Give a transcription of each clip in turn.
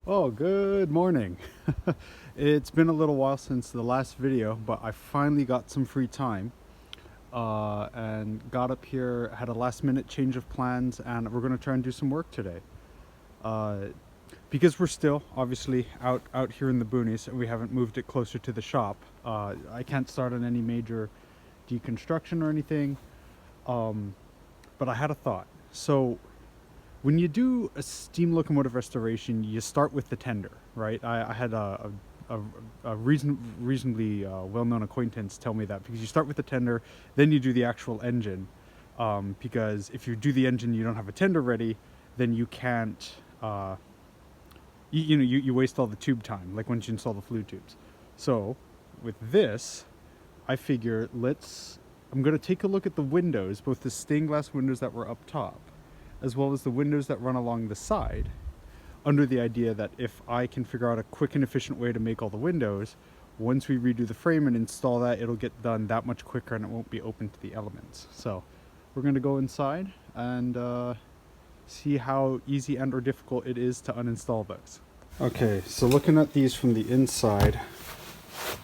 Oh, good morning. It's been a little while since the last video, but I finally got some free time and got up here, had a last minute change of plans, and we're going to try and do some work today. Uh, because we're still obviously out here in the boonies and we haven't moved it closer to the shop, I can't start on any major deconstruction or anything. Um, but I had a thought. So when you do a steam locomotive restoration, you start with the tender, right? I had a reasonably well-known acquaintance tell me that, because you start with the tender, then you do the actual engine. Because if you do the engine, you don't have a tender ready, then you can't. You waste all the tube time, like once you install the fluid tubes. So with this, I figure I'm going to take a look at the windows, both the stained glass windows that were up top, as well as the windows that run along the side, under the idea that if I can figure out a quick and efficient way to make all the windows, once we redo the frame and install that, it'll get done that much quicker and it won't be open to the elements. So we're going to go inside and see how easy and or difficult it is to uninstall those. Okay, so looking at these from the inside,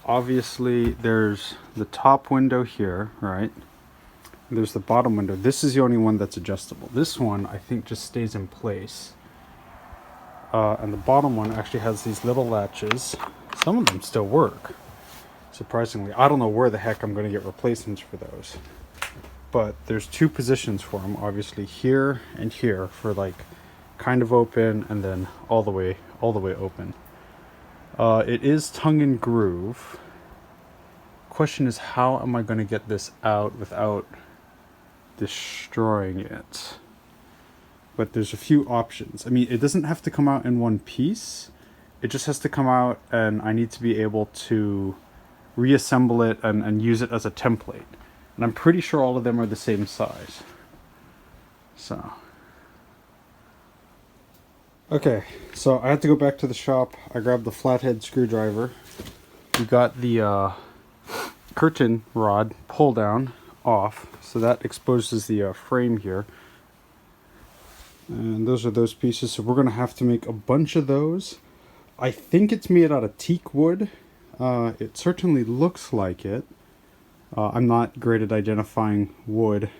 obviously there's the top window here, right? There's the bottom window. This is the only one that's adjustable. This one, I think, just stays in place. And the bottom one actually has these little latches. Some of them still work, surprisingly. I don't know where the heck I'm going to get replacements for those. But there's two positions for them, obviously here and here, for like kind of open and then all the way open. It is tongue and groove. Question is, how am I going to get this out without destroying it? But there's a few options. I mean, it doesn't have to come out in one piece. It just has to come out, and I need to be able to reassemble it and use it as a template. And I'm pretty sure all of them are the same size. So. Okay, so I had to go back to the shop. I grabbed the flathead screwdriver. We got the curtain rod pull down off, so that exposes the frame here. And those are those pieces, so we're going to have to make a bunch of those. I think it's made out of teak wood. It certainly looks like it. I'm not great at identifying wood,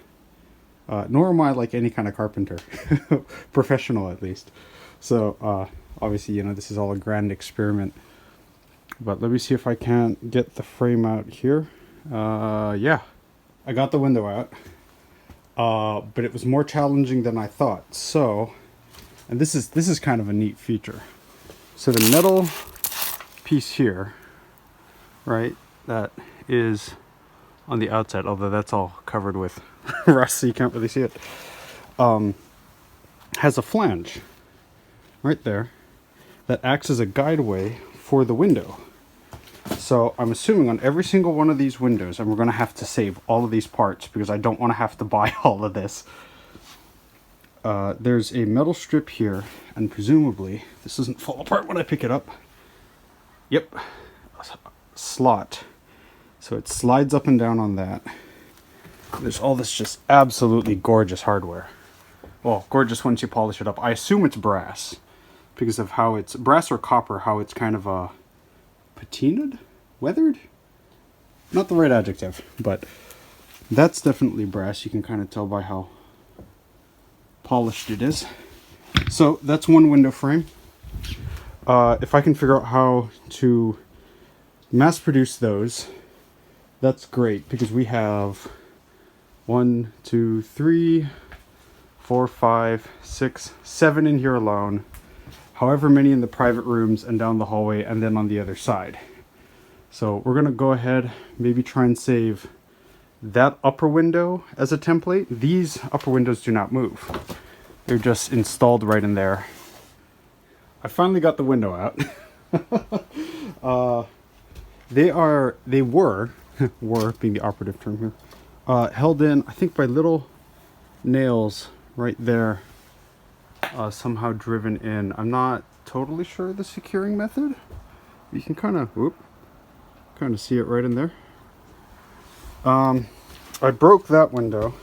nor am I like any kind of carpenter, professional at least. So obviously, this is all a grand experiment. But let me see if I can't get the frame out here. Yeah, I got the window out. But it was more challenging than I thought. So, and this is kind of a neat feature. So the metal piece here, right, that is on the outside, although that's all covered with rust, so you can't really see it, has a flange right there that acts as a guideway for the window. So I'm assuming on every single one of these windows, and we're going to have to save all of these parts because I don't want to have to buy all of this. There's a metal strip here, and presumably this doesn't fall apart when I pick it up. Yep, a slot. So it slides up and down on that. There's all this just absolutely gorgeous hardware. Well, gorgeous once you polish it up. I assume it's brass because of how it's brass or copper, how it's kind of patinaed? Weathered? Not the right adjective, but that's definitely brass. You can kind of tell by how polished it is. So that's one window frame. If I can figure out how to mass produce those, that's great, because we have 1, 2, 3, 4, 5, 6, 7 in here alone. However many in the private rooms and down the hallway and then on the other side. So we're going to go ahead, maybe try and save that upper window as a template. These upper windows do not move. They're just installed right in there. I finally got the window out. They were being the operative term here, held in, I think, by little nails right there. Somehow driven in. I'm not totally sure the securing method. You can kind of see it right in there. I broke that window.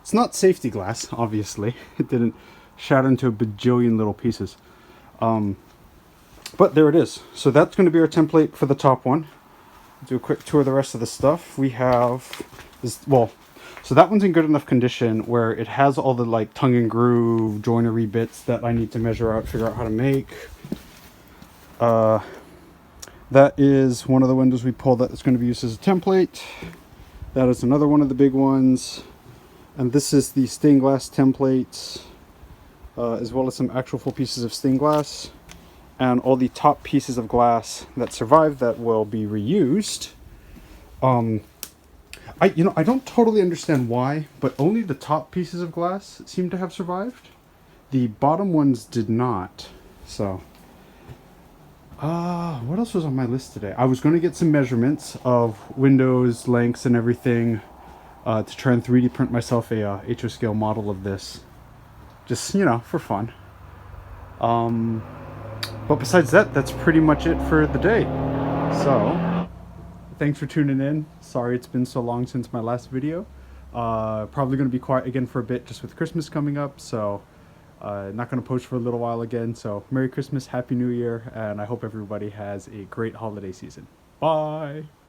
It's not safety glass, obviously. It didn't shatter into a bajillion little pieces. But there it is. So that's going to be our template for the top one. Do a quick tour of the rest of the stuff. We have this, well, so that one's in good enough condition where it has all the like tongue and groove joinery bits that I need to measure out, figure out how to make. That is one of the windows we pulled that is going to be used as a template. That is another one of the big ones. And this is the stained glass template, as well as some actual full pieces of stained glass. And all the top pieces of glass that survived that will be reused. I don't totally understand why, but only the top pieces of glass seem to have survived. The bottom ones did not. So, what else was on my list today? I was going to get some measurements of windows, lengths, and everything to try and 3D print myself a HO scale model of this. Just, for fun. But besides that, that's pretty much it for the day. So, thanks for tuning in. Sorry it's been so long since my last video. Probably going to be quiet again for a bit just with Christmas coming up. So, not going to post for a little while again. So, Merry Christmas, Happy New Year, and I hope everybody has a great holiday season. Bye!